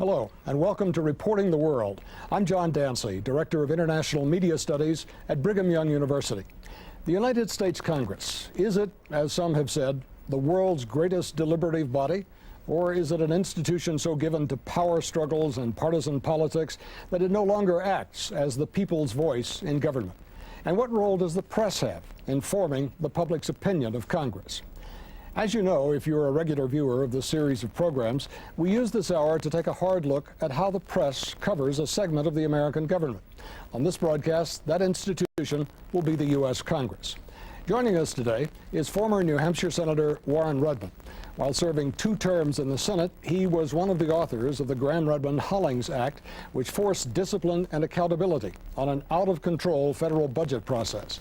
Hello, and welcome to Reporting the World. I'm John Dancy, Director of International Media Studies at Brigham Young University. The United States Congress, is it, as some have said, the world's greatest deliberative body? Or is it an institution so given to power struggles and partisan politics that it no longer acts as the people's voice in government? And what role does the press have in forming the public's opinion of Congress? As you know, if you're a regular viewer of this series of programs, we use this hour to take a hard look at how the press covers a segment of the American government. On this broadcast, that institution will be the U.S. Congress. Joining us today is former New Hampshire Senator Warren Rudman. While serving 2 terms in the Senate, he was one of the authors of the Gramm-Rudman-Hollings Act, which forced discipline and accountability on an out-of-control federal budget process.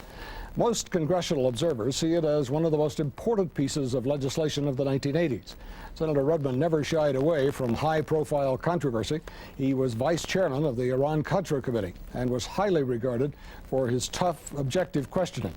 Most congressional observers see it as one of the most important pieces of legislation of the 1980s. Senator Rudman never shied away from high-profile controversy. He was vice chairman of the Iran-Contra Committee and was highly regarded for his tough, objective questioning.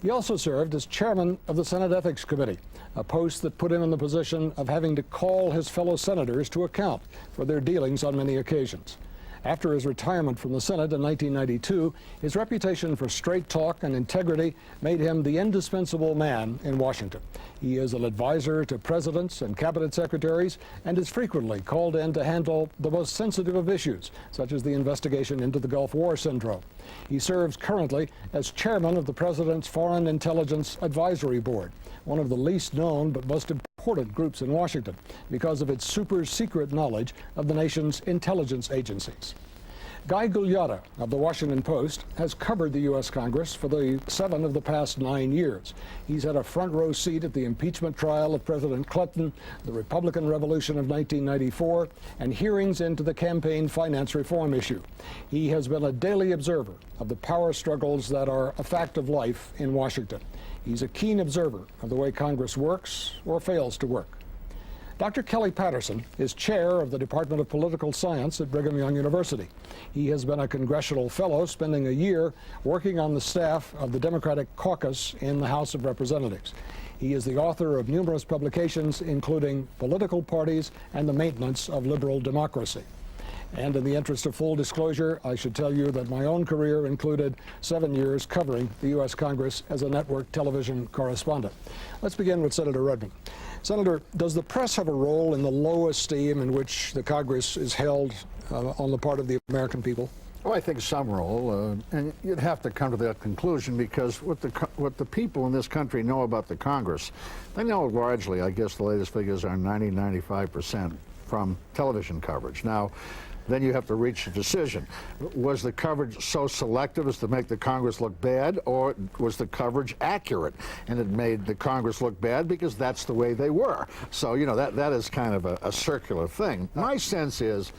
He also served as chairman of the Senate Ethics Committee, a post that put him in the position of having to call his fellow senators to account for their dealings on many occasions. After his retirement from the Senate in 1992, his reputation for straight talk and integrity made him the indispensable man in Washington. He is an advisor to presidents and cabinet secretaries and is frequently called in to handle the most sensitive of issues, such as the investigation into the Gulf War syndrome. He serves currently as chairman of the President's Foreign Intelligence Advisory Board, one of the least known but most important groups in Washington because of its super-secret knowledge of the nation's intelligence agencies. Guy Gugliotta of the Washington Post has covered the U.S. Congress for the 7 of the past 9 years. He's had a front-row seat at the impeachment trial of President Clinton, the Republican Revolution of 1994, and hearings into the campaign finance reform issue. He has been a daily observer of the power struggles that are a fact of life in Washington. He's a keen observer of the way Congress works or fails to work. Dr. Kelly Patterson is chair of the Department of Political Science at Brigham Young University. He has been a congressional fellow, spending a year working on the staff of the Democratic caucus in the House of Representatives. He is the author of numerous publications, including Political Parties and the Maintenance of Liberal Democracy. And in the interest of full disclosure, I should tell you that my own career included 7 years covering the U.S. Congress as a network television correspondent. Let's begin with Senator Rudman. Senator, does the press have a role in the low esteem in which the Congress is held on the part of the American people? Well, I think some role, and you'd have to come to that conclusion because what the people in this country know about the Congress, they know largely, I guess the latest figures are 90–95% from television coverage. Now, then you have to reach a decision. Was the coverage so selective as to make the Congress look bad, or was the coverage accurate and it made the Congress look bad because that's the way they were? So, you know, that is kind of a circular thing. My sense is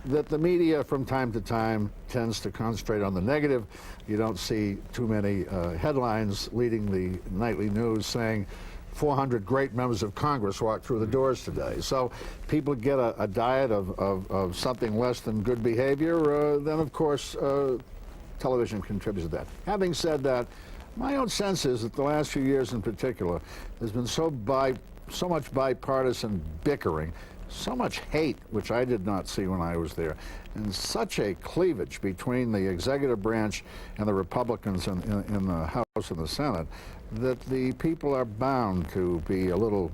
that the media from time to time tends to concentrate on the negative. You don't see too many headlines leading the nightly news saying 400 great members of Congress walked through the doors today. So people get a diet of something less than good behavior, then of course television contributes to that. Having said that, my own sense is that the last few years in particular, there's been so much bipartisan bickering, so much hate, which I did not see when I was there, and such a cleavage between the executive branch and the Republicans in the House and the Senate, that the people are bound to be a little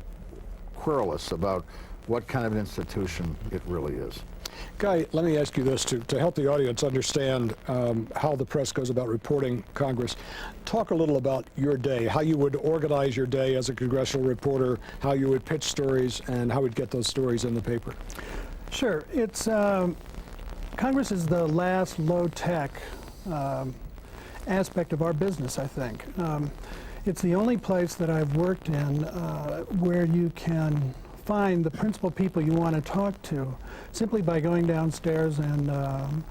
querulous about what kind of an institution it really is. Guy, let me ask you this to help the audience understand how the press goes about reporting Congress. Talk a little about your day, how you would organize your day as a congressional reporter, how you would pitch stories, and how we'd get those stories in the paper. Sure. It's Congress is the last low-tech aspect of our business, I think. It's the only place that I've worked in where you can find the principal people you want to talk to simply by going downstairs and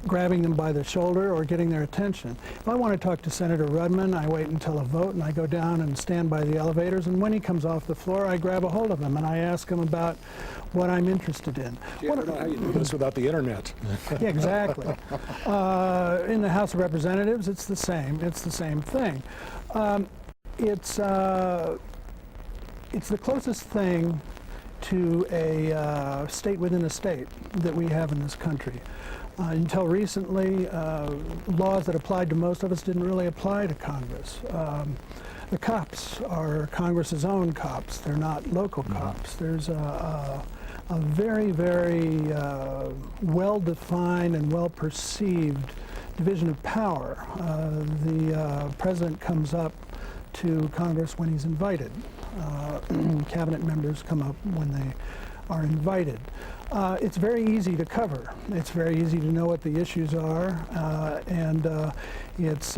grabbing them by the shoulder or getting their attention. If I want to talk to Senator Rudman, I wait until a vote and I go down and stand by the elevators, and when he comes off the floor, I grab a hold of him and I ask him about what I'm interested in. I don't know how you do this without the internet. Yeah, exactly. In the House of Representatives, it's the same. It's the same thing. It's the closest thing to a state within a state that we have in this country. Until recently, laws that applied to most of us didn't really apply to Congress. The cops are Congress's own cops. They're not local cops. There's a very, very well-defined and well-perceived division of power. The president comes up to Congress when he's invited. Cabinet members come up when they are invited. It's very easy to cover. It's very easy to know what the issues are, and it's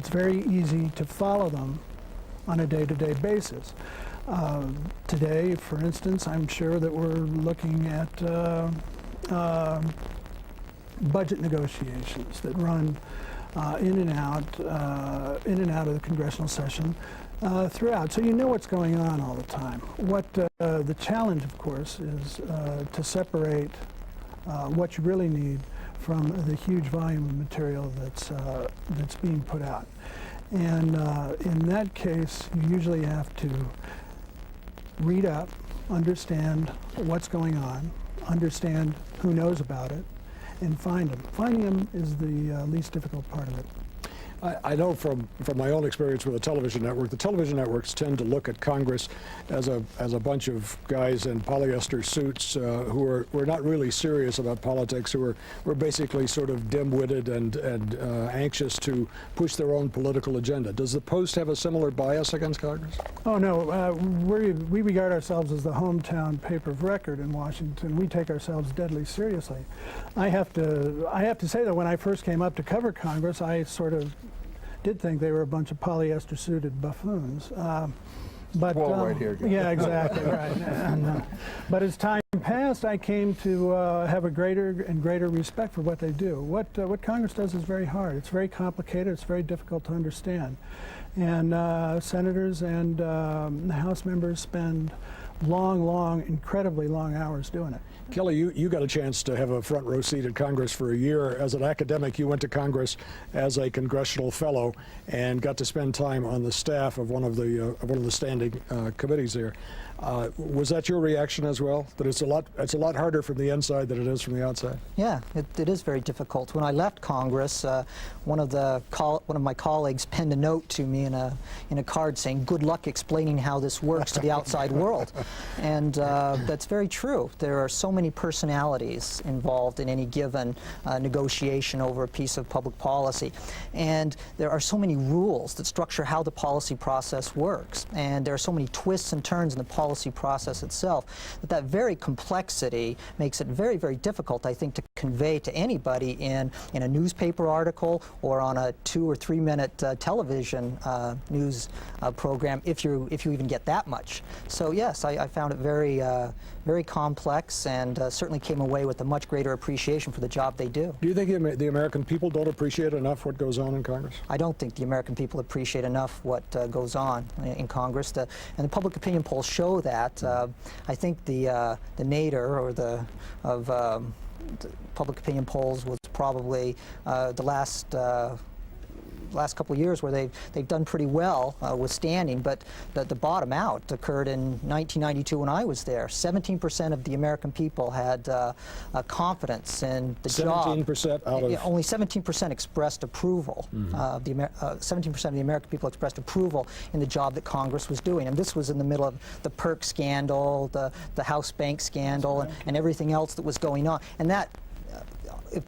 very easy to follow them on a day-to-day basis. Today, for instance, I'm sure that we're looking at budget negotiations that run in and out of the congressional session throughout. So you know what's going on all the time. What the challenge, of course, is to separate what you really need from the huge volume of material that's being put out. And in that case, you usually have to read up, understand what's going on, understand who knows about it, and find them. Finding them is the least difficult part of it. I know from my own experience with the television networks tend to look at Congress as a bunch of guys in polyester suits who are not really serious about politics, who are basically sort of dim-witted and anxious to push their own political agenda. Does the Post have a similar bias against Congress? Oh no, we regard ourselves as the hometown paper of record in Washington. We take ourselves deadly seriously. I have to say that when I first came up to cover Congress, I sort of did think they were a bunch of polyester-suited buffoons. But right here, guys. yeah, exactly right. But as time passed, I came to have a greater and greater respect for what they do. What Congress does is very hard. It's very complicated. It's very difficult to understand. And senators and House members spend long, incredibly long hours doing it. Kelly, you got a chance to have a front row seat at Congress for a year. As an academic, you went to Congress as a congressional fellow and got to spend time on the staff of one of the standing committees there. Was that your reaction as well? That it's a lot harder from the inside than it is from the outside? Yeah, it is very difficult. When I left Congress, one of my colleagues penned a note to me in a card saying, "Good luck explaining how this works to the outside world." And that's very true. There are so many personalities involved in any given negotiation over a piece of public policy, and there are so many rules that structure how the policy process works, and there are so many twists and turns in the policy process itself that very complexity makes it very, very difficult, I think, to convey to anybody in a newspaper article or on a 2 or 3 minute television news program, if you even get that much. So yes, I found it very very complex, and certainly came away with a much greater appreciation for the job they do. Do you think the American people don't appreciate enough what goes on in Congress? I don't think the American people appreciate enough what goes on in Congress, and the public opinion polls show that. I think the nadir or the public opinion polls was probably the last couple of years where they've done pretty well withstanding, but the bottom out occurred in 1992 when I was there. 17% of the American people had confidence in the 17% job. out of... Only 17% expressed approval. 17% of the American people expressed approval in the job that Congress was doing, and this was in the middle of the Perk scandal, the House Bank scandal, and everything else that was going on. And that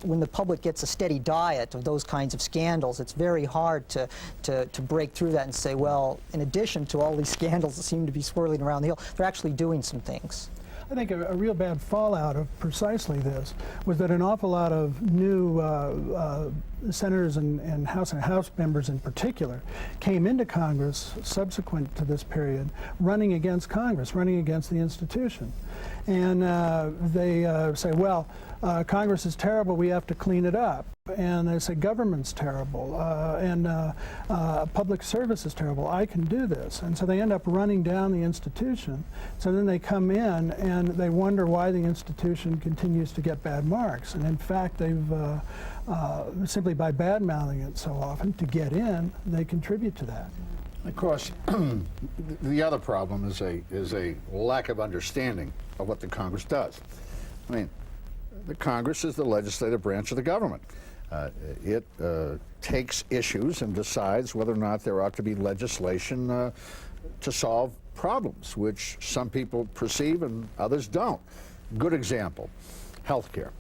when the public gets a steady diet of those kinds of scandals, it's very hard to break through that and say, well, in addition to all these scandals that seem to be swirling around the hill, they're actually doing some things. I think a real bad fallout of precisely this was that an awful lot of new senators and House members in particular came into Congress subsequent to this period running against Congress, running against the institution. And they say, well, Congress is terrible, we have to clean it up. And they say government's terrible, and public service is terrible, I can do this. And so they end up running down the institution. So then they come in and they wonder why the institution continues to get bad marks. And in fact, they've simply by bad-mouthing it so often to get in, they contribute to that. Of course, the other problem is a lack of understanding of what the Congress does. I mean, the Congress is the legislative branch of the government. It takes issues and decides whether or not there ought to be legislation to solve problems, which some people perceive and others don't. Good example, health care.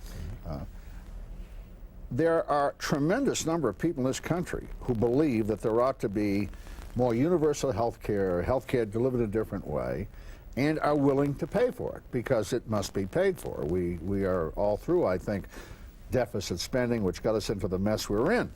There are a tremendous number of people in this country who believe that there ought to be more universal health care delivered a different way, and are willing to pay for it because it must be paid for. We are all through, I think, deficit spending, which got us into the mess we're in.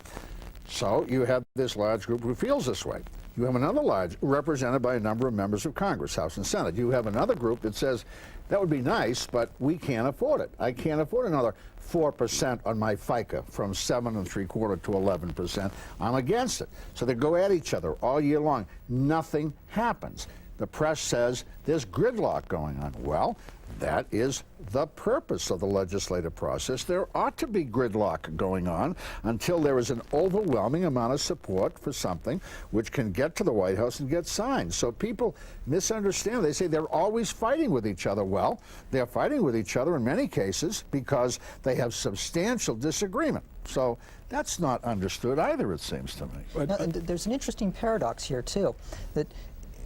So you have this large group who feels this way. You have another large, represented by a number of members of Congress, House and Senate. You have another group that says, that would be nice, but we can't afford it. I can't afford another 4% on my FICA from 7 3/4 to 11%. I'm against it. So they go at each other all year long. Nothing happens. The press says there's gridlock going on. Well, that is the purpose of the legislative process. There ought to be gridlock going on until there is an overwhelming amount of support for something which can get to the White House and get signed. So people misunderstand. They say they're always fighting with each other. Well, they're fighting with each other in many cases because they have substantial disagreement. So that's not understood either, it seems to me. Now, and there's an interesting paradox here, too, that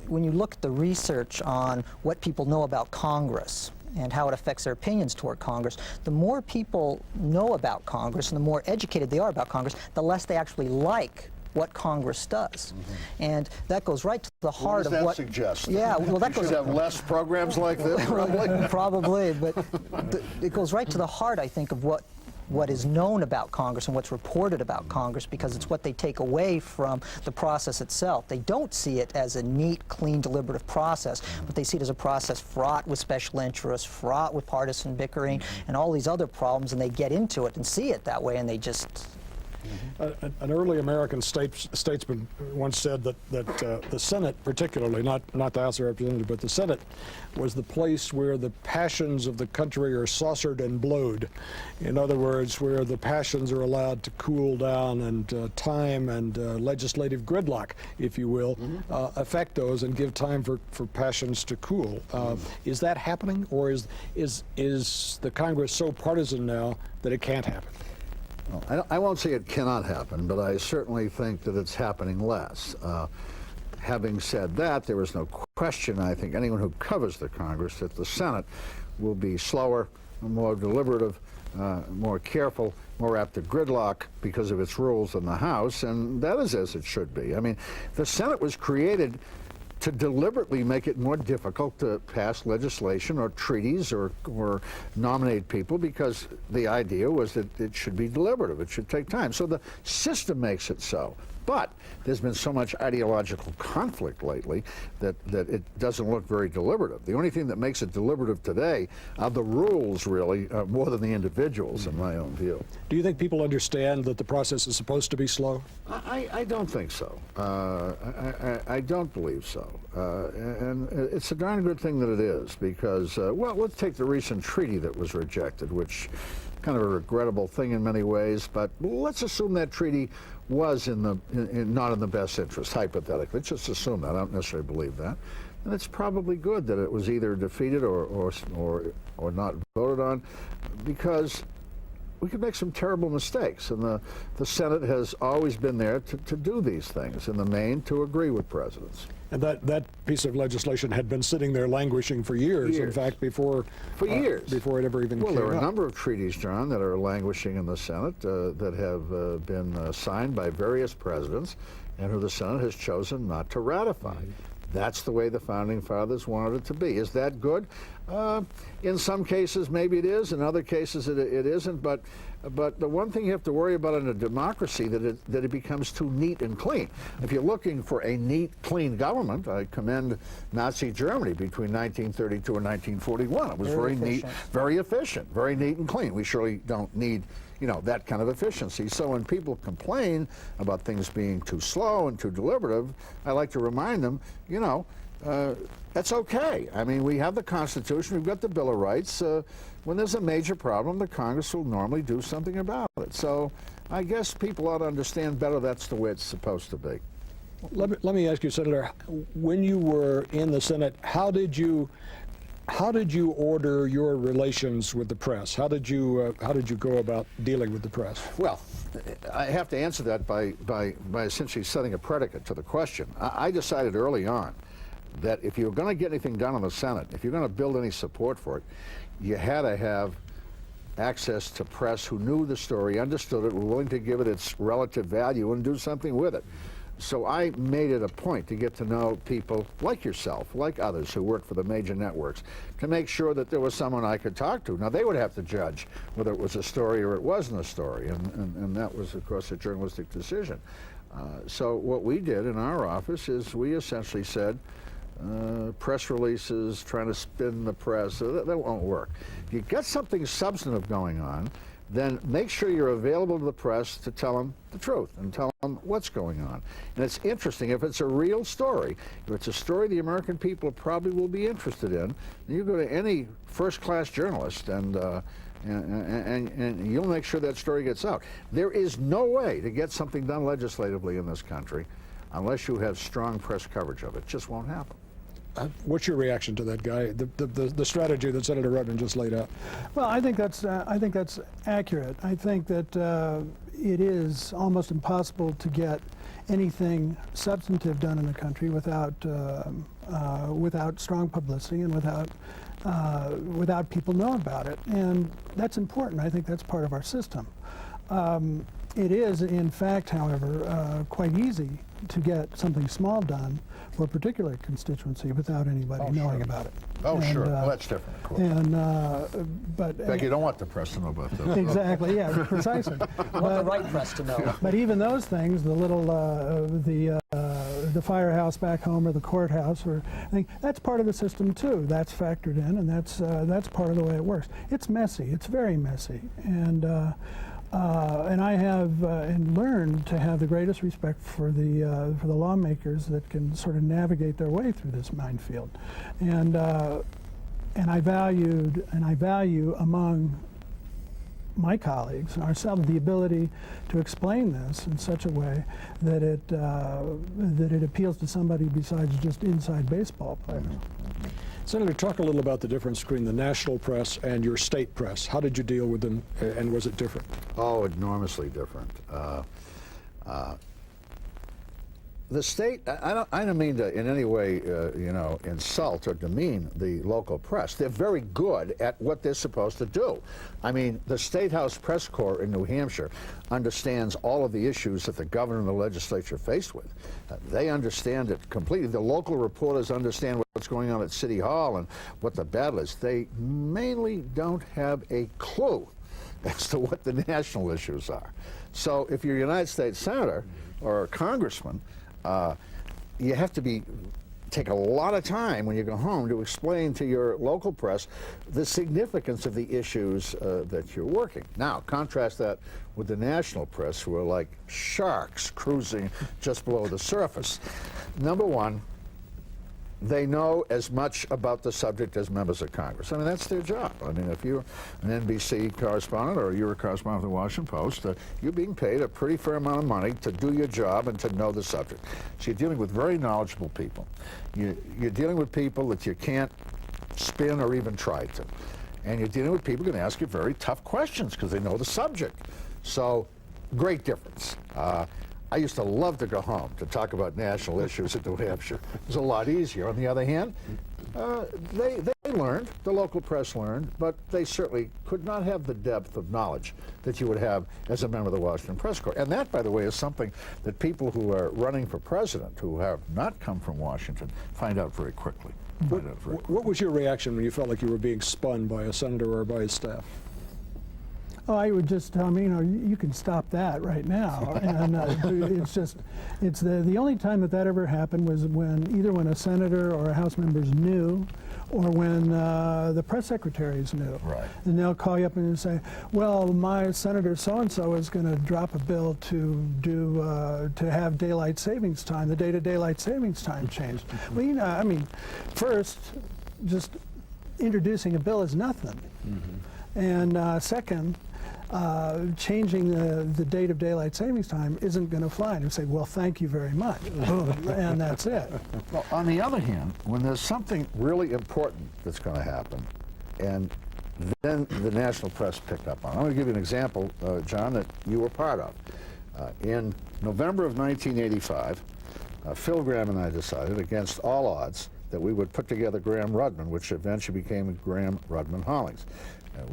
when you look at the research on what people know about Congress and how it affects their opinions toward Congress, the more people know about Congress and the more educated they are about Congress, the less they actually like what Congress does. And that goes right to the heart of what... What does that suggest? Yeah, well, that goes... should have less programs like this, probably? Probably, but it goes right to the heart, I think, of what is known about Congress and what's reported about Congress, because it's what they take away from the process itself. They don't see it as a neat, clean, deliberative process, but they see it as a process fraught with special interests, fraught with partisan bickering, and all these other problems, and they get into it and see it that way, and they just... An early American statesman once said that the Senate, particularly, not the House of Representatives, but the Senate, was the place where the passions of the country are saucered and blowed. In other words, where the passions are allowed to cool down, and time and legislative gridlock, if you will, affect those and give time for passions to cool. Is that happening, or is the Congress so partisan now that it can't happen? I won't say it cannot happen, but I certainly think that it's happening less. Having said that, there is no question, I think, anyone who covers the Congress, that the Senate will be slower, more deliberative, more careful, more apt to gridlock because of its rules than the House, and that is as it should be. I mean, the Senate was created to deliberately make it more difficult to pass legislation or treaties or nominate people, because the idea was that it should be deliberative. It should take time. So the system makes it so. But there's been so much ideological conflict lately that it doesn't look very deliberative. The only thing that makes it deliberative today are the rules, really, more than the individuals, in my own view. Do you think people understand that the process is supposed to be slow? I don't think so. I don't believe so. And it's a darn good thing that it is, because, well, let's take the recent treaty that was rejected, which kind of a regrettable thing in many ways, but let's assume that treaty was not in the best interest, hypothetically. Let's just assume that. I don't necessarily believe that. And it's probably good that it was either defeated or not voted on, because we could make some terrible mistakes, and the Senate has always been there to do these things, in the main, to agree with presidents. And that piece of legislation had been sitting there languishing for years. In fact, before it ever even came Well, there are up. a number of treaties, John, that are languishing in the Senate that have been signed by various presidents, and who the Senate has chosen not to ratify. That's the way the Founding Fathers wanted it to be. Is that good? In some cases, maybe it is. In other cases, it isn't. But the one thing you have to worry about in a democracy, that it becomes too neat and clean. If you're looking for a neat, clean government, I commend Nazi Germany between 1932 and 1941. It was very neat, very efficient, very neat and clean. We surely don't need, that kind of efficiency. So when people complain about things being too slow and too deliberative, I like to remind them, that's okay. I mean, we have the Constitution, we've got the Bill of Rights. When there's a major problem, the Congress will normally do something about it. So I guess people ought to understand better that's the way it's supposed to be. Let me ask you, Senator, when you were in the Senate, how did you order your relations with the press? How did you go about dealing with the press? Well, I have to answer that by essentially setting a predicate to the question. I decided early on that if you were going to get anything done in the Senate, if you're going to build any support for it, you had to have access to press who knew the story, understood it, were willing to give it its relative value and do something with it. So I made it a point to get to know people like yourself, like others who work for the major networks, to make sure that there was someone I could talk to. Now, they would have to judge whether it was a story or it wasn't a story, and that was, of course, a journalistic decision. So what we did in our office is we essentially said, press releases, trying to spin the press, that won't work. If you get something substantive going on, then make sure you're available to the press to tell them the truth and tell them what's going on. And it's interesting, if it's a real story, if it's a story the American people probably will be interested in, then you go to any first-class journalist and you'll make sure that story gets out. There is no way to get something done legislatively in this country unless you have strong press coverage of it. It just won't happen. What's your reaction to that, Guy? The strategy that Senator Rudman just laid out. Well, I think that's accurate. I think that it is almost impossible to get anything substantive done in the country without strong publicity and without people knowing about it, and that's important. I think that's part of our system. It is, in fact, however, quite easy to get something small done for a particular constituency without anybody knowing about it. Oh, and, sure. Well, that's different, of course. But in fact, you don't want the press to know about that. Exactly. Yeah. Precisely. I want the right press to know. But even those things, the little the firehouse back home or the courthouse, or I think that's part of the system too. That's factored in, and that's part of the way it works. It's messy. It's very messy, and I have and learned to have the greatest respect for the lawmakers that can sort of navigate their way through this minefield, and I value among my colleagues and ourselves the ability to explain this in such a way that it appeals to somebody besides just inside baseball players. Senator, talk a little about the difference between the national press and your state press. How did you deal with them, and was it different? Oh, enormously different. The state, I don't mean to in any way, insult or demean the local press. They're very good at what they're supposed to do. I mean, the State House Press Corps in New Hampshire understands all of the issues that the governor and the legislature are faced with. They understand it completely. The local reporters understand what's going on at City Hall and what the battle is. They mainly don't have a clue as to what the national issues are. So if you're a United States Senator or a Congressman, you have to take a lot of time when you go home to explain to your local press the significance of the issues that you're working. Now, contrast that with the national press, who are like sharks cruising just below the surface. Number one, they know as much about the subject as members of Congress. I mean, that's their job. I mean, if you're an NBC correspondent or you're a correspondent of the Washington Post, you're being paid a pretty fair amount of money to do your job and to know the subject. So you're dealing with very knowledgeable people. You're dealing with people that you can't spin or even try to. And you're dealing with people who can ask you very tough questions because they know the subject. So, great difference. I used to love to go home to talk about national issues in New Hampshire. It was a lot easier. On the other hand, they learned, the local press learned, but they certainly could not have the depth of knowledge that you would have as a member of the Washington Press Corps. And that, by the way, is something that people who are running for president, who have not come from Washington, find out very quickly. What was your reaction when you felt like you were being spun by a senator or by his staff? Oh, I would just tell him, you can stop that right now. And it's the only time that ever happened was either when a senator or a House members knew, or when the press secretaries knew. Right. And they'll call you up and say, well, my senator so-and-so is going to drop a bill to have daylight savings time, the day to daylight savings time changed. Well, I mean, first, just introducing a bill is nothing. And second, changing the date of daylight savings time isn't going to fly. And you say, well, thank you very much. Boom, and that's it. Well, on the other hand, when there's something really important that's going to happen, and then the national press picked up on it. I'm going to give you an example, John, that you were part of. In November of 1985, Phil Graham and I decided, against all odds, that we would put together Graham-Rudman, which eventually became Graham-Rudman-Hollings.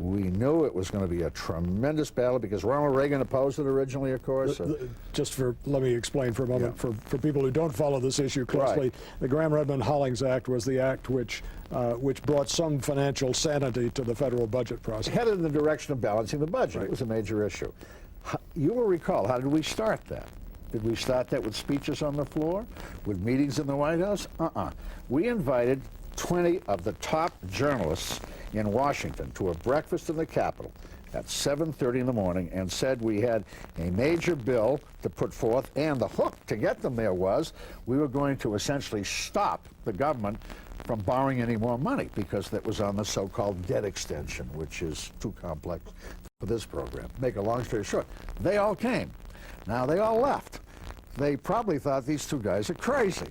We knew it was going to be a tremendous battle because Ronald Reagan opposed it originally, of course. Let me explain for a moment, Yeah. for people who don't follow this issue closely. Right. The Graham-Rudman-Hollings Act was the act which brought some financial sanity to the federal budget process. Headed in the direction of balancing the budget. Right. It was a major issue. You will recall, how did we start that? Did we start that with speeches on the floor? With meetings in the White House? We invited 20 of the top journalists in Washington to a breakfast in the Capitol at 7:30 in the morning and said we had a major bill to put forth, and the hook to get them there was we were going to essentially stop the government from borrowing any more money because that was on the so-called debt extension, which is too complex for this program. Make a long story short, they all came. Now, they all left. They probably thought these two guys are crazy.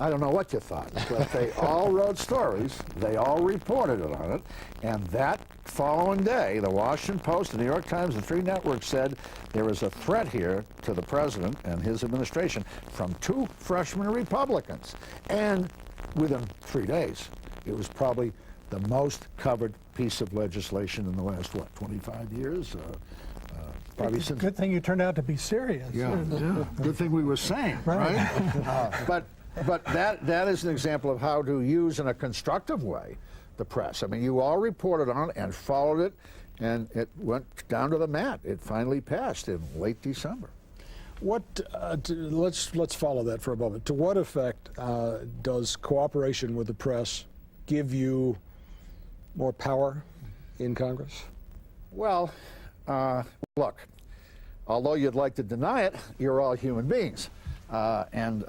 I don't know what you thought, but they all wrote stories, they all reported it on it, and that following day, the Washington Post, the New York Times, the three networks said there is a threat here to the president and his administration from two freshman Republicans. And within 3 days, it was probably the most covered piece of legislation in the last, 25 years? Probably since... Good thing you turned out to be serious. Yeah. Good thing we were sane, right? But that is an example of how to use in a constructive way the press. I mean, you all reported on it and followed it, and it went down to the mat. It finally passed in late December. Let's follow that for a moment. To what effect does cooperation with the press give you more power in Congress? Well, look, although you'd like to deny it, you're all human beings. And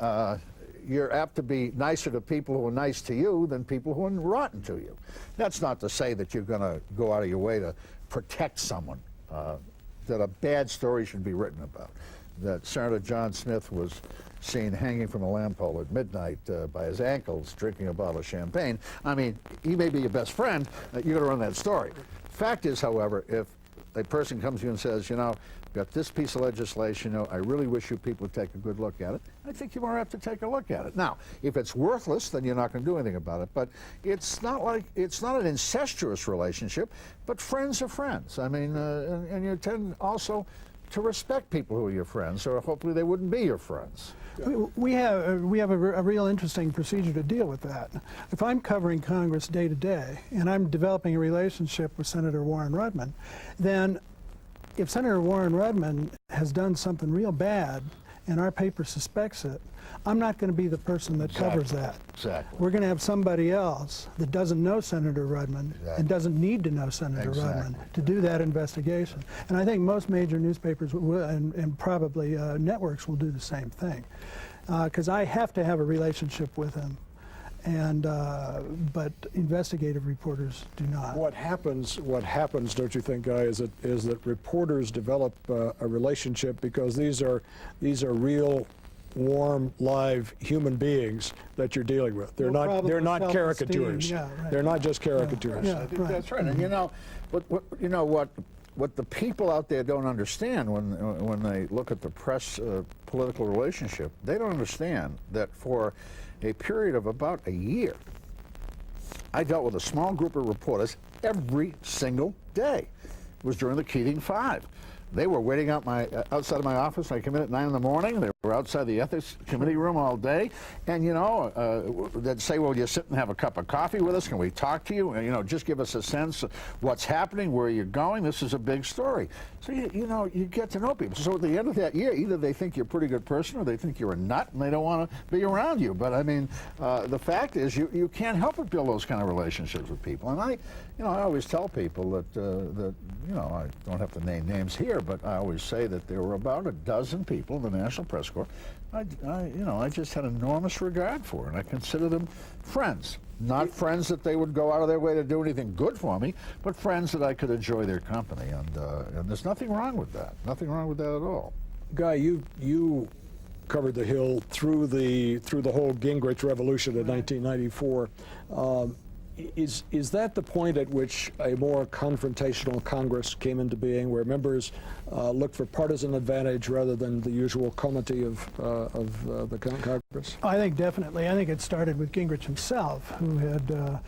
you're apt to be nicer to people who are nice to you than people who are rotten to you. That's not to say that you're going to go out of your way to protect someone, that a bad story should be written about, that Senator John Smith was seen hanging from a lamp pole at midnight by his ankles drinking a bottle of champagne. I mean, he may be your best friend, you're going to run that story. Fact is, however, if a person comes to you and says, you know, got this piece of legislation, you know, I really wish you people would take a good look at it, I think you more have to take a look at it. Now, if it's worthless, then you're not going to do anything about it. But it's not an incestuous relationship, but friends are friends. I mean, and you tend also to respect people who are your friends, or hopefully they wouldn't be your friends. We have a real interesting procedure to deal with that. If I'm covering Congress day to day and I'm developing a relationship with Senator Warren Rudman, then if Senator Warren Rudman has done something real bad and our paper suspects it, I'm not going to be the person that covers that. Exactly. We're going to have somebody else that doesn't know Senator Rudman and doesn't need to know Senator Rudman to do that investigation. And I think most major newspapers will, and probably networks will do the same thing, because I have to have a relationship with him. And but investigative reporters do not. What happens, don't you think, Guy, is that reporters develop a relationship because these are real, warm, live human beings that you're dealing with. They're not caricatures. Yeah, right. They're not just caricatures. Yeah, I think that's right. And you know, what the people out there don't understand when they look at the press political relationship, they don't understand that for a period of about a year, I dealt with a small group of reporters every single day. It was during the Keating Five. They were waiting out outside of my office. I come in at 9 in the morning. They were outside the ethics committee room all day. And, you know, they'd say, well, you sit and have a cup of coffee with us. Can we talk to you? And, you know, just give us a sense of what's happening, where you're going. This is a big story. So, you know, you get to know people. So at the end of that year, either they think you're a pretty good person or they think you're a nut and they don't want to be around you. But, I mean, the fact is you can't help but build those kind of relationships with people. And I always tell people that, you know, I don't have to name names here, but I always say that there were about a dozen people in the National Press discourse, I just had enormous regard for, and I consider them friends. Not friends that they would go out of their way to do anything good for me, but friends that I could enjoy their company, and there's nothing wrong with that. Nothing wrong with that at all. Guy, you covered the Hill through the whole Gingrich revolution in 1994. Is that the point at which a more confrontational Congress came into being, where members looked for partisan advantage rather than the usual comity of the Congress? I think definitely. I think it started with Gingrich himself, who had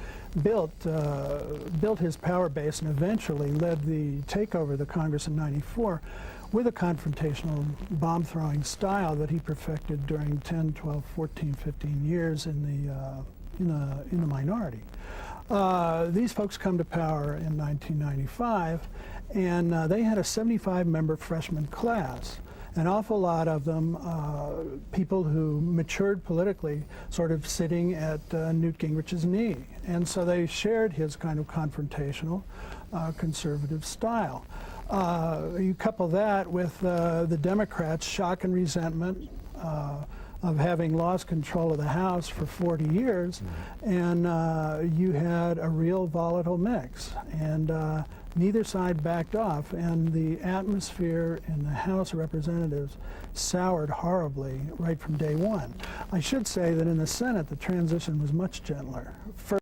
built his power base and eventually led the takeover of the Congress in '94 with a confrontational bomb-throwing style that he perfected during 10, 12, 14, 15 years in the minority. These folks come to power in 1995, and they had a 75-member freshman class. An awful lot of them, people who matured politically, sort of sitting at Newt Gingrich's knee. And so they shared his kind of confrontational, conservative style. You couple that with the Democrats' shock and resentment of having lost control of the House for 40 years, and you had a real volatile mix. And neither side backed off, and the atmosphere in the House of Representatives soured horribly right from day one. I should say that in the Senate, the transition was much gentler.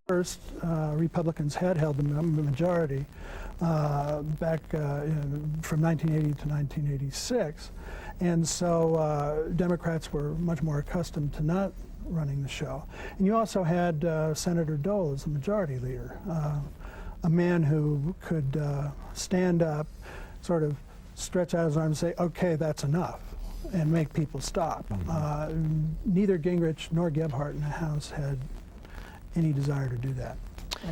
First, Republicans had held the majority back from 1980 to 1986. And so Democrats were much more accustomed to not running the show. And you also had Senator Dole as the majority leader, a man who could stand up, sort of stretch out his arms and say, okay, that's enough, and make people stop. Neither Gingrich nor Gebhardt in the House had any desire to do that.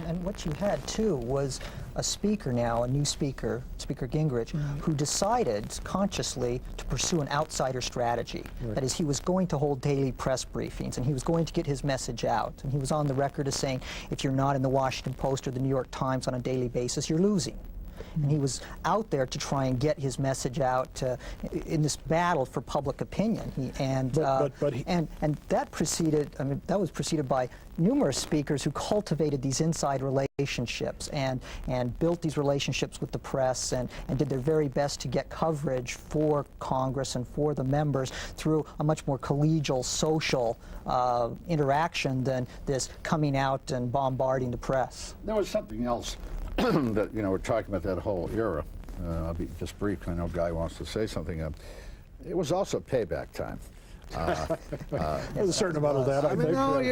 And what you had, too, was a speaker now, a new speaker, Speaker Gingrich, who decided consciously to pursue an outsider strategy. Right. That is, he was going to hold daily press briefings, and he was going to get his message out. And he was on the record as saying, if you're not in the Washington Post or the New York Times on a daily basis, you're losing. And he was out there to try and get his message out in this battle for public opinion. And that preceded. I mean, that was preceded by numerous speakers who cultivated these inside relationships and built these relationships with the press and did their very best to get coverage for Congress and for the members through a much more collegial, social interaction than this coming out and bombarding the press. There was something else that, we're talking about that whole era. I'll be just brief. I know Guy wants to say something. It was also payback time. There's a certain amount of that, I think. No,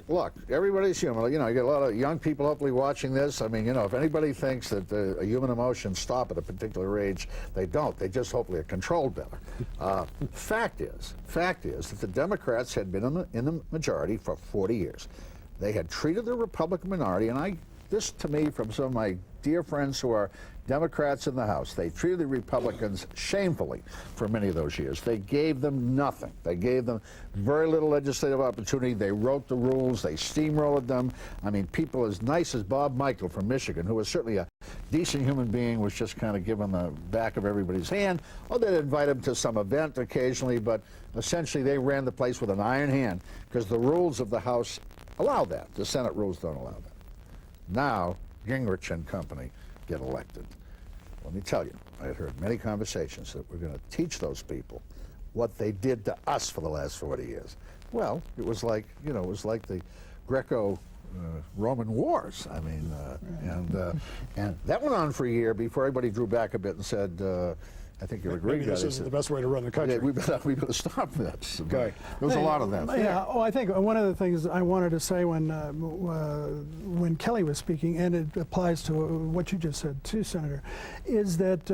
look, everybody's human. You get a lot of young people hopefully watching this. I mean, if anybody thinks that a human emotions stop at a particular age, they don't. They just hopefully are controlled better. Fact is that the Democrats had been in the majority for 40 years. They had treated the Republican minority, and this to me from some of my dear friends who are Democrats in the House, they treated the Republicans shamefully for many of those years. They gave them nothing. They gave them very little legislative opportunity. They wrote the rules. They steamrolled them. I mean, people as nice as Bob Michael from Michigan, who was certainly a decent human being, was just kind of given the back of everybody's hand. Oh, they'd invite him to some event occasionally, but essentially they ran the place with an iron hand because the rules of the House allow that. The Senate rules don't allow that. Now, Gingrich and company get elected. Let me tell you, I had heard many conversations that we're going to teach those people what they did to us for the last 40 years. Well, it was like, the Greco-Roman Wars. I mean, and that went on for a year before everybody drew back a bit and said, I think you'll agree, maybe this isn't the best way to run the country. Yeah, we better stop this. Okay. There was a lot of that. Yeah. Oh, I think one of the things I wanted to say when Kelly was speaking, and it applies to what you just said too, Senator, is that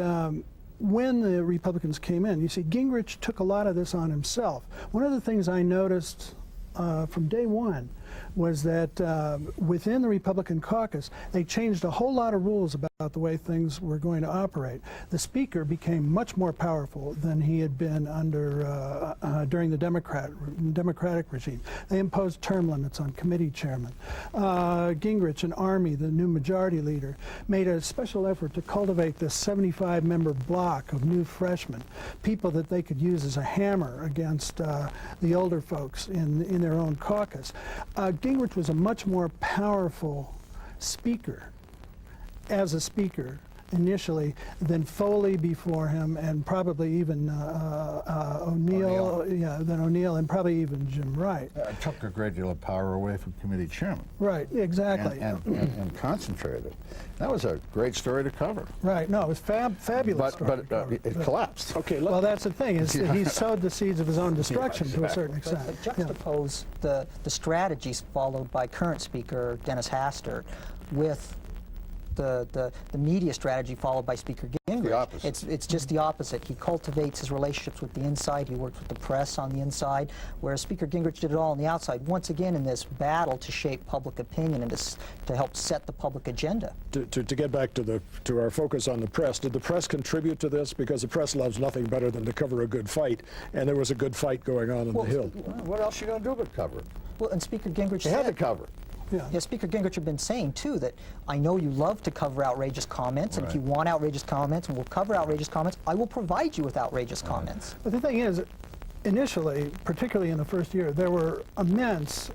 when the Republicans came in, you see, Gingrich took a lot of this on himself. One of the things I noticed from day one was that within the Republican caucus, they changed a whole lot of rules about the way things were going to operate. The Speaker became much more powerful than he had been under during the Democratic regime. They imposed term limits on committee chairmen. Gingrich and Army, the new majority leader, made a special effort to cultivate this 75-member block of new freshmen, people that they could use as a hammer against the older folks in their own caucus. Gingrich was a much more powerful speaker, as a speaker, initially, than Foley before him, and probably even O'Neill, and probably even Jim Wright. It took a great deal of power away from committee chairmen. Right, exactly. And concentrated it. That was a great story to cover. Right, no, it was fabulous. But it collapsed. Okay, well, that's the thing, is that he sowed the seeds of his own destruction to a certain extent. But juxtapose the strategies followed by current Speaker Dennis Hastert with the media strategy followed by Speaker Gingrich. The opposite. It's just the opposite. He cultivates his relationships with the inside. He works with the press on the inside, whereas Speaker Gingrich did it all on the outside. Once again, in this battle to shape public opinion and to help set the public agenda. To get back to our focus on the press, did the press contribute to this? Because the press loves nothing better than to cover a good fight, and there was a good fight going on the Hill. What else are you going to do but cover it? Well, and Speaker Gingrich You said, had to cover it. Yeah. Speaker Gingrich had been saying, too, that I know you love to cover outrageous comments, and if you want outrageous comments and we'll cover outrageous comments, I will provide you with outrageous comments. But the thing is, initially, particularly in the first year, there were immense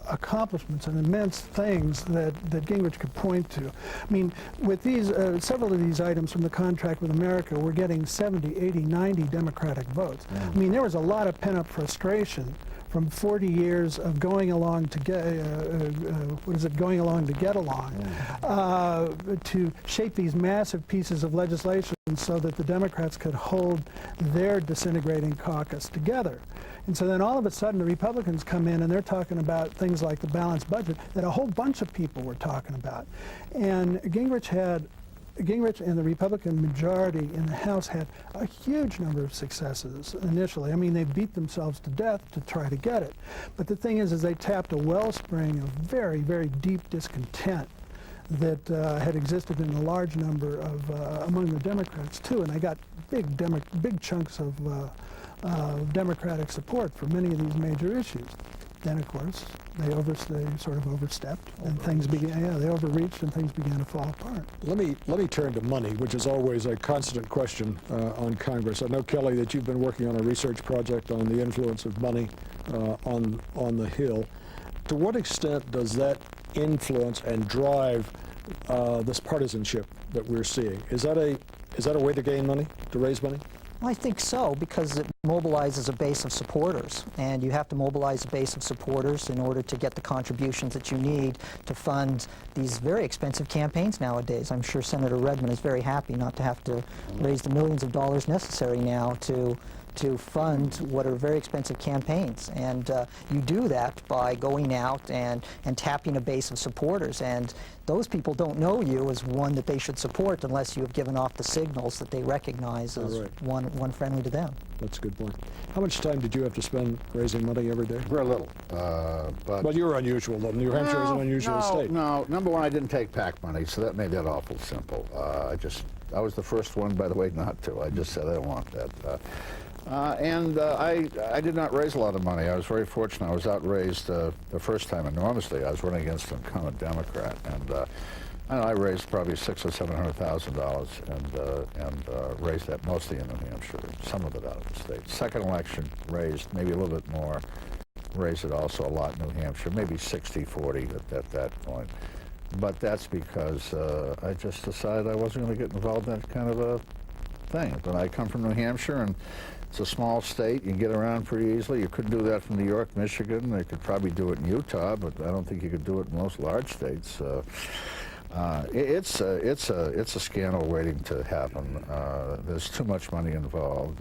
accomplishments and immense things that Gingrich could point to. I mean, with these, several of these items from the contract with America, we're getting 70, 80, 90 Democratic votes. I mean, there was a lot of pent-up frustration from 40 years of going along to get, going along to get along, to shape these massive pieces of legislation so that the Democrats could hold their disintegrating caucus together. And so then all of a sudden the Republicans come in and they're talking about things like the balanced budget that a whole bunch of people were talking about. And Gingrich and the Republican majority in the House had a huge number of successes initially. I mean, they beat themselves to death to try to get it. But the thing is they tapped a wellspring of very, very deep discontent that had existed in a large number of among the Democrats too, and they got big chunks of Democratic support for many of these major issues. Then, of course, they sort of overstepped, and things began. They overreached, and things began to fall apart. Let me turn to money, which is always a constant question on Congress. I know, Kelly, that you've been working on a research project on the influence of money on the Hill. To what extent does that influence and drive this partisanship that we're seeing? Is that a way to gain money, to raise money? Well, I think so, because it mobilizes a base of supporters, and you have to mobilize a base of supporters in order to get the contributions that you need to fund these very expensive campaigns nowadays. I'm sure Senator Redmond is very happy not to have to raise the millions of dollars necessary now to fund what are very expensive campaigns. And you do that by going out and tapping a base of supporters. And those people don't know you as one that they should support unless you have given off the signals that they recognize as one friendly to them. That's a good point. How much time did you have to spend raising money every day? Very little. But you're unusual, though. New Hampshire is an unusual state. No, number one, I didn't take PAC money, so that made that awful simple. I was the first one, by the way, not to. I just said I don't want that. I did not raise a lot of money. I was very fortunate. I was outraised the first time enormously. I was running against an incumbent Democrat, and I raised probably $600,000 or $700,000, and raised that mostly in New Hampshire, some of it out of the state. Second election, raised maybe a little bit more. Raised it also a lot in New Hampshire, maybe 60-40 at that point. But that's because I just decided I wasn't going to get involved in that kind of a thing. When I come from New Hampshire, and it's a small state, you can get around pretty easily. You couldn't do that from New York, Michigan. They could probably do it in Utah, but I don't think you could do it in most large states. It's a scandal waiting to happen. There's too much money involved.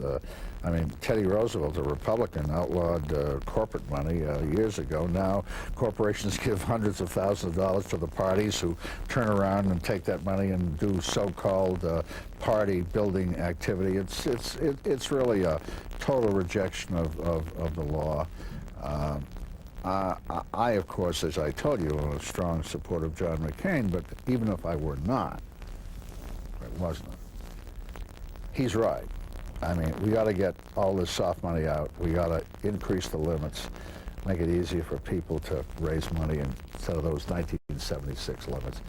I mean, Teddy Roosevelt, a Republican, outlawed corporate money years ago. Now corporations give hundreds of thousands of dollars to the parties, who turn around and take that money and do so-called party building activity. It's really a total rejection of the law. I, of course, as I told you, am a strong supporter of John McCain, but even if I were not, it wasn't. He's right. I mean, we got to get all this soft money out. We got to increase the limits, make it easier for people to raise money instead of those 1976 limits.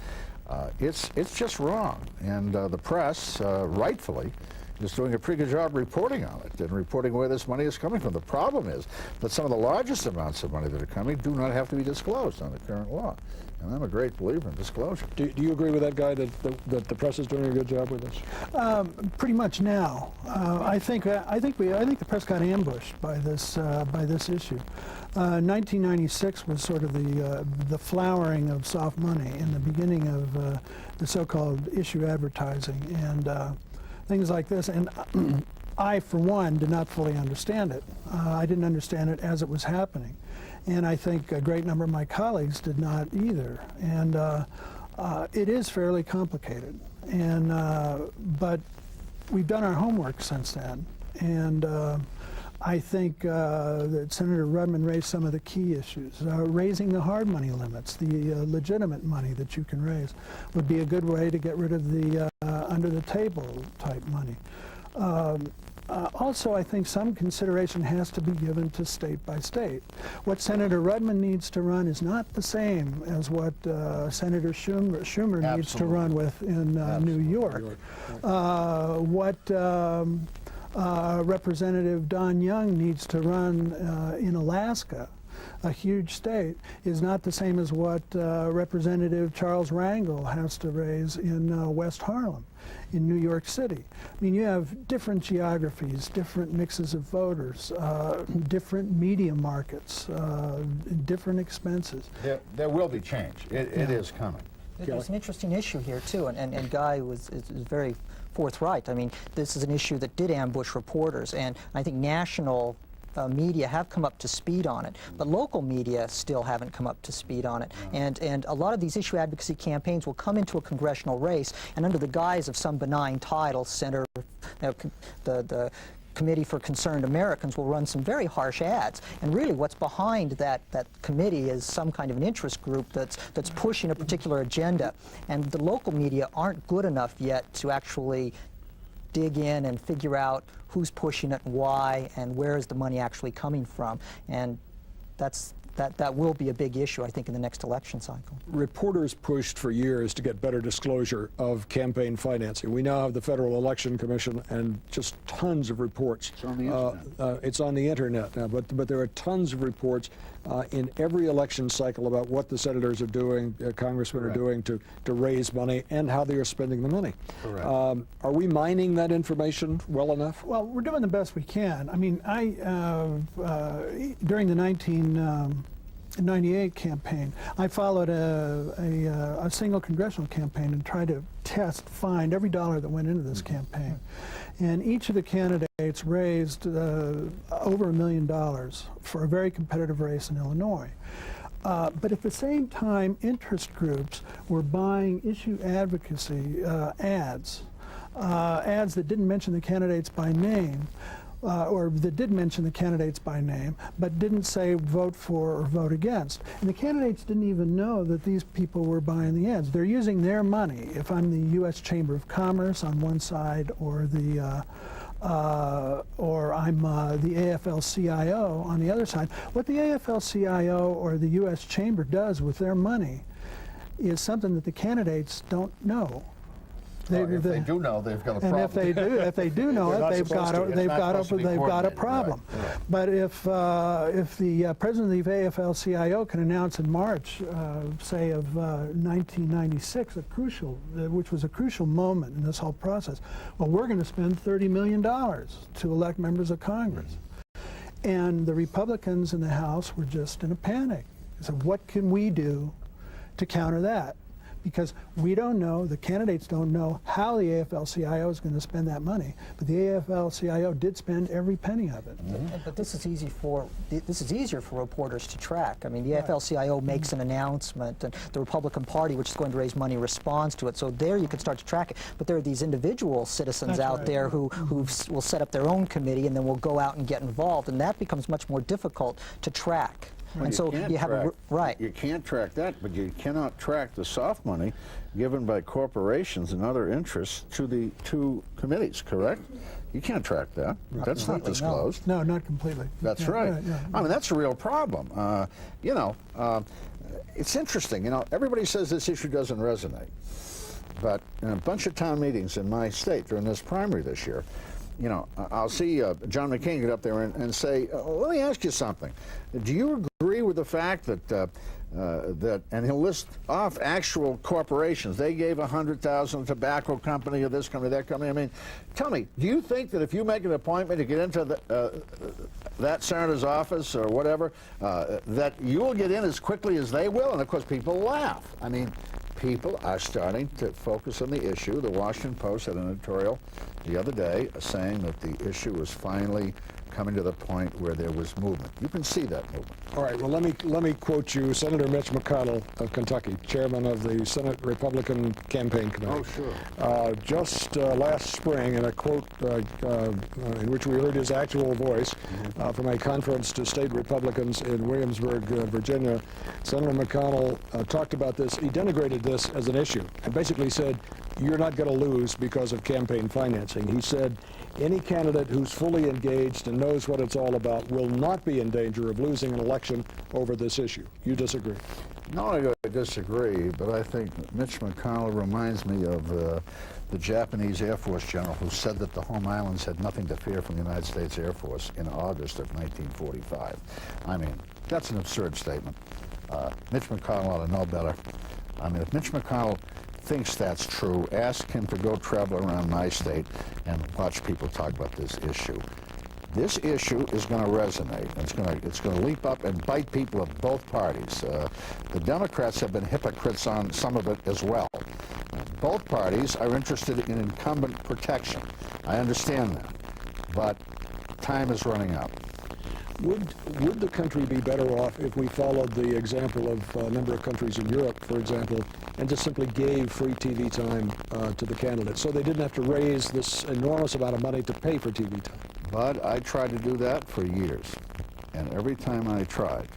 It's just wrong, and the press, rightfully, is doing a pretty good job reporting on it and reporting where this money is coming from. The problem is that some of the largest amounts of money that are coming do not have to be disclosed under current law. And I'm a great believer in disclosure. Do you agree with that guy that the press is doing a good job with this? Pretty much now. I think the press got ambushed by this issue. 1996 was sort of the flowering of soft money and the beginning of the so-called issue advertising and things like this. And I, for one, did not fully understand it. I didn't understand it as it was happening. And I think a great number of my colleagues did not either. And it is fairly complicated. And but we've done our homework since then. And I think that Senator Rudman raised some of the key issues. Raising the hard money limits, the legitimate money that you can raise, would be a good way to get rid of the under-the-table type money. Also, I think some consideration has to be given to state by state. What Senator Rudman needs to run is not the same as what Senator Schumer needs to run with in New York. What Representative Don Young needs to run in Alaska, a huge state, is not the same as what Representative Charles Rangel has to raise in West Harlem, in New York City. I mean, you have different geographies, different mixes of voters, different media markets, different expenses. There will be change. It is coming. There's an interesting issue here, too, and Guy is very forthright. I mean, this is an issue that did ambush reporters, and I think national media have come up to speed on it, but local media still haven't come up to speed on it. And a lot of these issue advocacy campaigns will come into a congressional race, and under the guise of some benign title, the Committee for Concerned Americans will run some very harsh ads. And really what's behind that committee is some kind of an interest group that's pushing a particular agenda. And the local media aren't good enough yet to actually dig in and figure out who's pushing it, why, and where is the money actually coming from. And that will be a big issue, I think, in the next election cycle. Reporters pushed for years to get better disclosure of campaign financing. We now have the Federal Election Commission and just tons of reports. It's on the internet. It's on the internet now, but there are tons of reports in every election cycle about what the senators are doing, congressmen are doing to raise money and how they are spending the money. Correct. Are we mining that information well enough? Well, we're doing the best we can. I mean, during the 1998 campaign, I followed a single congressional campaign and tried to find every dollar that went into this campaign. And each of the candidates raised over $1 million for a very competitive race in Illinois. But at the same time, interest groups were buying issue advocacy ads that didn't mention the candidates by name, or that did mention the candidates by name, but didn't say vote for or vote against. And the candidates didn't even know that these people were buying the ads. They're using their money. If I'm the U.S. Chamber of Commerce on one side, or I'm the AFL-CIO on the other side, what the AFL-CIO or the U.S. Chamber does with their money is something that the candidates don't know. If they do know, they've got a problem. And if they do know it, they've got a problem. Right. But if the president of the AFL-CIO can announce in March, say of 1996, which was a crucial moment in this whole process, well, we're going to spend $30 million to elect members of Congress, and the Republicans in the House were just in a panic. So what can we do to counter that? Because we don't know, the candidates don't know how the AFL-CIO is going to spend that money, but the AFL-CIO did spend every penny of it. But this is easier for reporters to track. I mean, the AFL-CIO makes an announcement, and the Republican Party, which is going to raise money, responds to it. So there you can start to track it. But there are these individual citizens out there who will set up their own committee and then will go out and get involved, and that becomes much more difficult to track. And so you have a right. You can't track that, but you cannot track the soft money given by corporations and other interests to the two committees, correct? You can't track that. That's not disclosed. No, not completely. That's right. I mean, that's a real problem. You know, it's interesting. You know, everybody says this issue doesn't resonate. But in a bunch of town meetings in my state during this primary this year, you know, I'll see John McCain get up there and say, let me ask you something. Do you agree with the fact that, and he'll list off actual corporations. They gave $100,000 to tobacco company or this company, that company. I mean, tell me, do you think that if you make an appointment to get into that senator's office or whatever, that you will get in as quickly as they will? And of course, people laugh. I mean, people are starting to focus on the issue. The Washington Post had an editorial the other day saying that the issue was finally coming to the point where there was movement. You can see that movement. All right, well, let me quote you, Senator Mitch McConnell of Kentucky, chairman of the Senate Republican Campaign Committee. Oh, sure. Just last spring, in a quote in which we heard his actual voice from a conference to state Republicans in Williamsburg, Virginia, Senator McConnell talked about this. He denigrated this as an issue and basically said, you're not going to lose because of campaign financing. He said, any candidate who's fully engaged and knows what it's all about will not be in danger of losing an election over this issue. You disagree? No, I disagree, but I think Mitch McConnell reminds me of the Japanese Air Force general who said that the home islands had nothing to fear from the United States Air Force in August of 1945. I mean, that's an absurd statement. Mitch McConnell ought to know better. I mean, if Mitch McConnell thinks that's true, ask him to go travel around my state and watch people talk about this issue. This issue is going to resonate. It's going to leap up and bite people of both parties. The Democrats have been hypocrites on some of it as well. Both parties are interested in incumbent protection. I understand that, but time is running out. Would the country be better off if we followed the example of a number of countries in Europe, for example, and just simply gave free TV time to the candidates, so they didn't have to raise this enormous amount of money to pay for TV time? But I tried to do that for years, and every time I tried,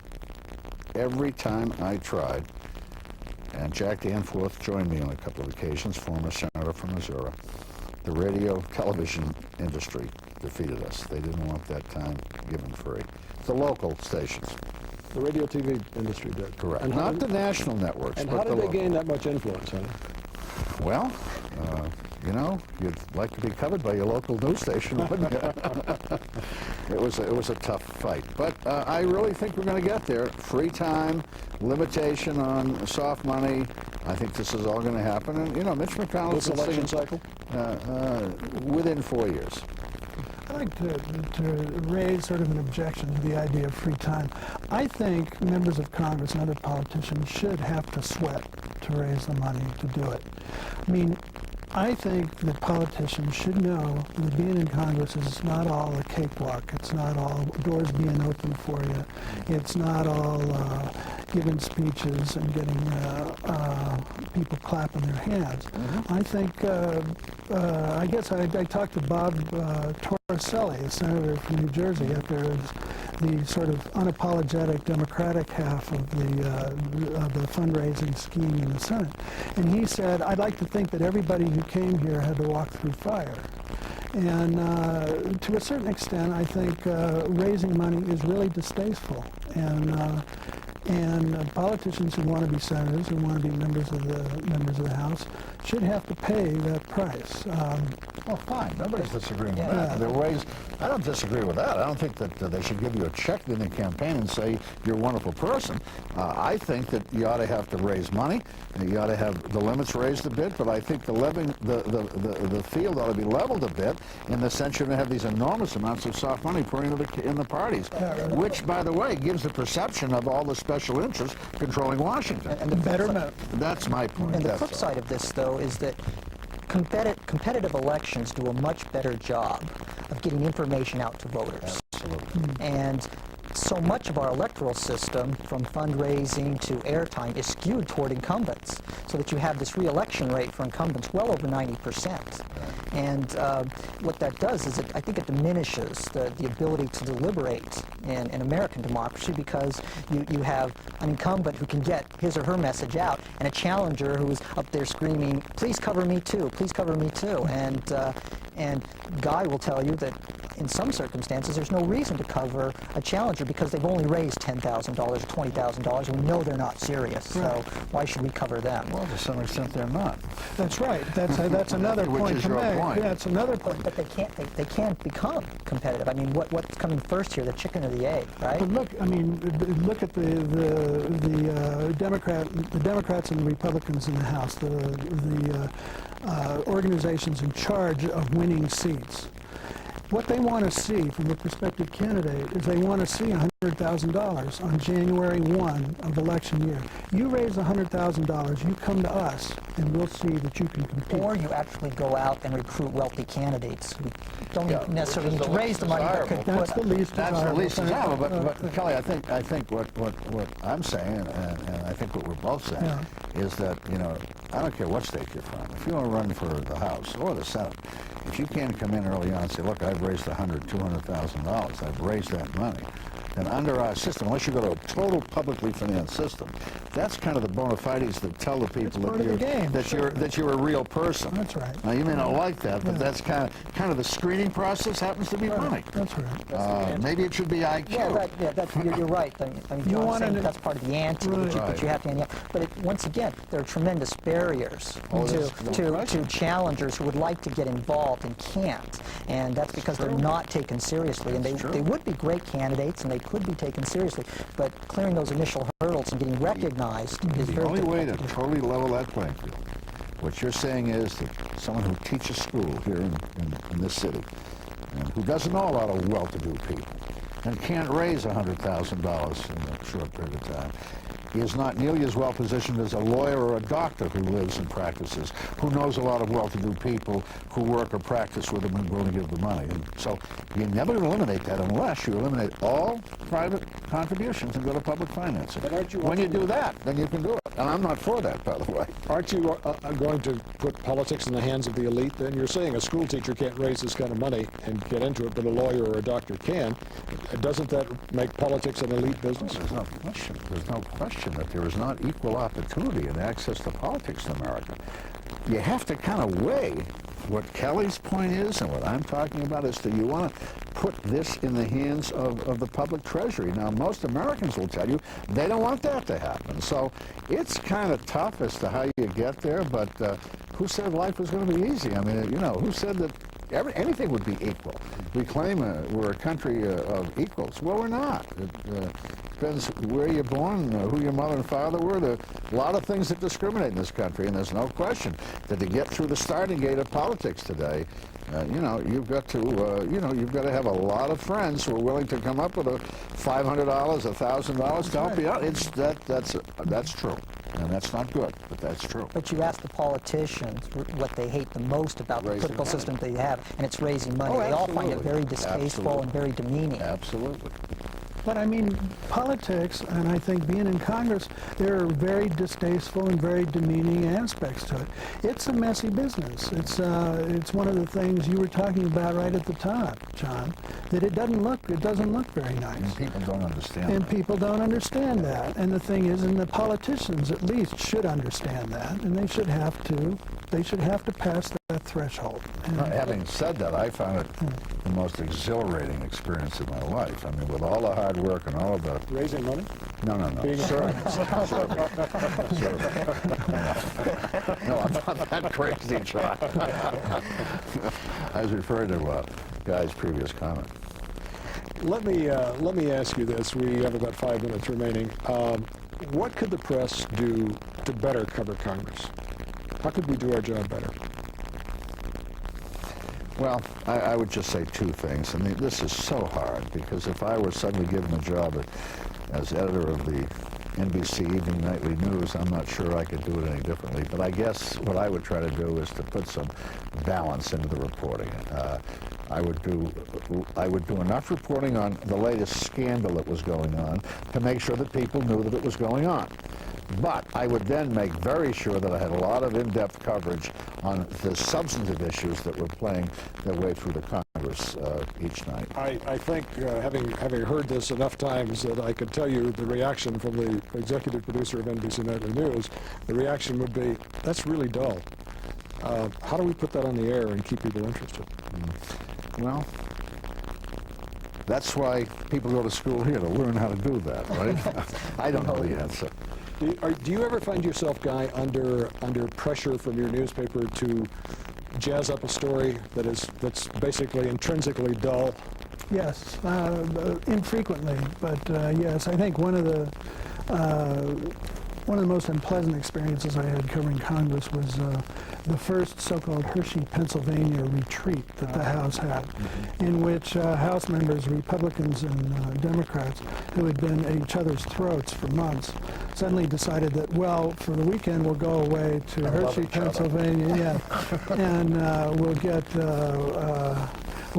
and Jack Danforth joined me on a couple of occasions, former senator from Missouri, the radio television industry defeated us. They didn't want that time given free. The local stations. The radio TV industry did. Correct. And not the national networks. And but how did the they local. gain that much influence, honey? Well, you know, you'd like to be covered by your local news station, wouldn't you? It was a tough fight. But I really think we're going to get there. Free time, limitation on soft money. I think this is all going to happen. And, you know, Mitch McConnell... This election cycle? Within 4 years. I'd like to raise sort of an objection to the idea of free time. I think members of Congress and other politicians should have to sweat to raise the money to do it. I mean, I think that politicians should know that being in Congress is not all a cakewalk. It's not all doors being open for you. It's not all giving speeches and getting people clapping their hands. I think, I guess I talked to Bob Torricelli, a senator from New Jersey, out there as the sort of unapologetic Democratic half of the fundraising scheme in the Senate. And he said, I'd like to think that everybody who came here had to walk through fire. And to a certain extent, I think raising money is really distasteful. And politicians who want to be senators, who want to be members of the House, should have to pay that price. Well, fine. Nobody's disagreeing with that. There are ways. I don't disagree with that. I don't think that they should give you a check in the campaign and say you're a wonderful person. I think that you ought to have to raise money. And you ought to have the limits raised a bit. But I think the field ought to be leveled a bit in the sense you're going to have these enormous amounts of soft money pouring in the parties, which, by the way, gives the perception of all the special interests controlling Washington. And the betterment. That's my point. And the flip side of this, though, is that competitive elections do a much better job of getting information out to voters. Absolutely. And so much of our electoral system, from fundraising to airtime, is skewed toward incumbents, so that you have this re-election rate for incumbents well over 90%. And what that does is, I think it diminishes the ability to deliberate in American democracy, because you have an incumbent who can get his or her message out, and a challenger who is up there screaming, "Please cover me too, please cover me too." And Guy will tell you that in some circumstances there's no reason to cover a challenger because they've only raised $10,000 or $20,000, and we know they're not serious. Right. So why should we cover them? Well, to some extent, they're not. That's right. That's another Which point is to your make. point. Yeah, it's another point. But they can't become competitive. I mean, what's coming first here, the chicken or the egg, right? But look, I mean, look at the Democrats and the Republicans in the House, the organizations in charge of winning seats. What they want to see from the prospective candidate is they want to see $100,000 on January 1 of election year. You raise $100,000, you come to us, and we'll see that you can compete. Or you actually go out and recruit wealthy candidates who don't necessarily need to the raise the money, but could That's the least That's desirable. the least desirable. But Kelly, I think what I'm saying, and I think what we're both saying, is that, you know, I don't care what state you're from. If you want to run for the House or the Senate, if you can't come in early on and say, look, I've raised $100,000, $200,000, I've raised that money, then under our system, unless you go to a total publicly financed system, that's kind of the bona fides that tell the people that you're a real person. That's right. Now, you may not like that, but that's kind of the screening process happens to be money. That's right. Maybe it should be IQ. You're right. I mean, John's saying that's part of the ante that you have to. But once again, there are tremendous barriers to challengers who would like to get involved and can't, and that's because they're not taken seriously. And they would be great candidates, and they could be taken seriously, but clearing those initial hurdles and getting recognized is very difficult. The only way to totally level that playing field, what you're saying is that someone who teaches school here in this city, and who doesn't know a lot of well-to-do people, and can't raise $100,000 in a short period of time, is not nearly as well positioned as a lawyer or a doctor who lives and practices, who knows a lot of well-to-do people who work or practice with them and willing to give the money. And so you're never going to eliminate that unless you eliminate all private contributions and go to public financing. When you do that, then you can do it. And I'm not for that, by the way. Aren't you going to put politics in the hands of the elite? Then you're saying a school teacher can't raise this kind of money and get into it, but a lawyer or a doctor can. Doesn't that make politics an elite business? There's no question. There's no question that there is not equal opportunity and access to politics in America. You have to kind of weigh what Kelly's point is and what I'm talking about is that you want to put this in the hands of the public treasury. Now, most Americans will tell you they don't want that to happen. So it's kind of tough as to how you get there, but who said life was going to be easy? I mean, you know, who said that anything would be equal? We claim we're a country of equals. Well, we're not. It depends where you're born, who your mother and father were. There are a lot of things that discriminate in this country, and there's no question that to get through the starting gate of politics today, you know, you've got to have a lot of friends who are willing to come up with a $500, $1,000 to help you out. That's true. And that's not good, but that's true. But you ask the politicians what they hate the most about the political system they have, and it's raising money. They all find it very distasteful and very demeaning. Absolutely. But I mean, politics, and I think being in Congress, there are very distasteful and very demeaning aspects to it. It's a messy business. It's one of the things you were talking about right at the top, John, that it doesn't look very nice. And people don't understand. And people don't understand that. And the thing is, and the politicians at least should understand that, and they should have to pass that threshold. And having said that, I found it the most exhilarating experience of my life. I mean, with all the hard work and all of the... Raising money? No. Being a servant? No, I'm not that crazy, John. I was referring to Guy's previous comment. Let me ask you this. We have about 5 minutes remaining. What could the press do to better cover Congress? How could we do our job better? Well, I would just say two things. I mean, this is so hard because if I were suddenly given a job as editor of the NBC Evening Nightly News, I'm not sure I could do it any differently. But I guess what I would try to do is to put some balance into the reporting. I would do enough reporting on the latest scandal that was going on to make sure that people knew that it was going on. But I would then make very sure that I had a lot of in-depth coverage on the substantive issues that were playing their way through the Congress each night. I think, having heard this enough times, that I could tell you the reaction from the executive producer of NBC Nightly News, the reaction would be, that's really dull. How do we put that on the air and keep people interested? Well, that's why people go to school here, to learn how to do that, right? I don't know the answer. Do you ever find yourself, Guy, under pressure from your newspaper to jazz up a story that's basically intrinsically dull? Yes, infrequently, but yes, I think one of the most unpleasant experiences I had covering Congress was the first so-called Hershey, Pennsylvania retreat that the House had, in which House members, Republicans and Democrats, who had been at each other's throats for months, suddenly decided that, well, for the weekend we'll go away to Hershey, Pennsylvania, and we'll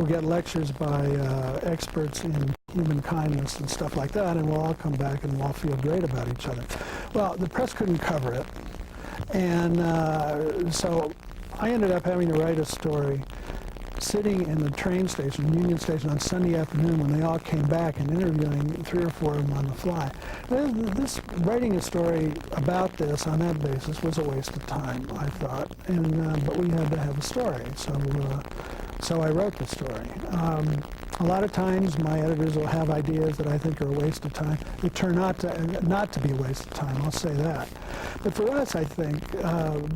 get lectures by experts in human kindness and stuff like that, and we'll all come back and we'll all feel great about each other. Well, the press couldn't cover it, and so I ended up having to write a story sitting in the train station, Union Station, on Sunday afternoon when they all came back and interviewing 3 or 4 of them on the fly. Writing a story about this on that basis was a waste of time, I thought, and but we had to have a story, so I wrote the story. A lot of times my editors will have ideas that I think are a waste of time. They turn out not to be a waste of time, I'll say that. But for us, I think,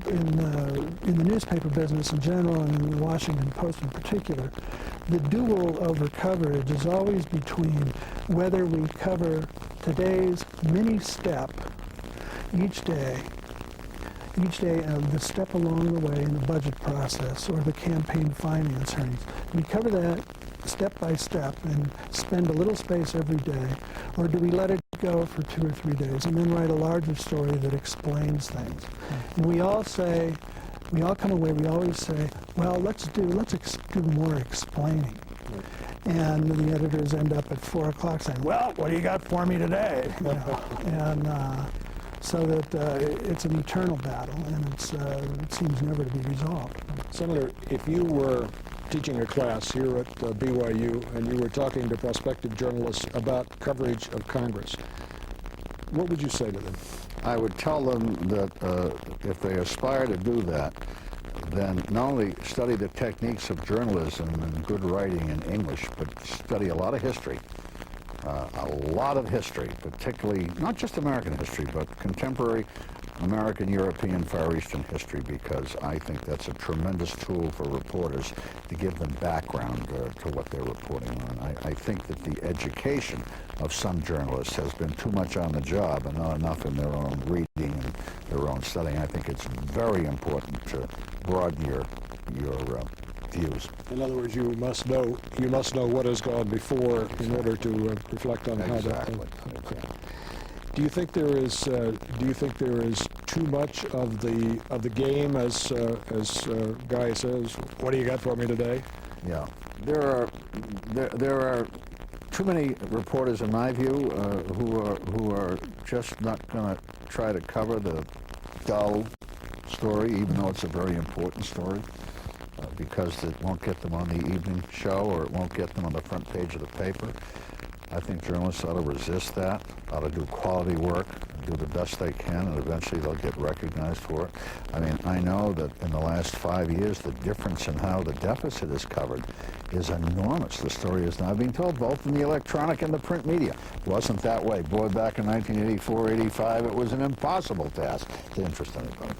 in the newspaper business in general and in the Washington Post in particular, the duel over coverage is always between whether we cover today's mini step each day, the step along the way in the budget process or the campaign finance hearings. We cover that step by step and spend a little space every day, or do we let it go for 2 or 3 days and then write a larger story that explains things? And we all come away, we always say, well, let's do more explaining. And the editors end up at 4 o'clock saying, well, what do you got for me today? You know? And so that it's an eternal battle, and it seems never to be resolved. Senator, if you were teaching a class here at BYU and you were talking to prospective journalists about coverage of Congress, what would you say to them? I would tell them that if they aspire to do that, then not only study the techniques of journalism and good writing in English, but study a lot of history. Particularly not just American history, but contemporary American, European, Far Eastern history, because I think that's a tremendous tool for reporters to give them background to what they're reporting on. I think that the education of some journalists has been too much on the job and not enough in their own reading and their own studying. I think it's very important to broaden your views. In other words, you must know what has gone before in order to reflect on how that. Okay. Do you think there is too much of the game, as Guy says? What do you got for me today? Yeah, there are too many reporters, in my view, who are just not going to try to cover the dull story, even though it's a very important story. Because it won't get them on the evening show or it won't get them on the front page of the paper. I think journalists ought to resist that, ought to do quality work, do the best they can, and eventually they'll get recognized for it. I mean, I know that in the last 5 years, the difference in how the deficit is covered is enormous. The story is now being told both in the electronic and the print media. It wasn't that way. Boy, back in 1984, 85, it was an impossible task to interest anybody.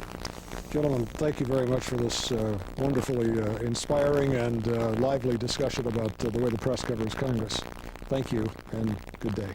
Gentlemen, thank you very much for this wonderfully inspiring and lively discussion about the way the press covers Congress. Thank you, and good day.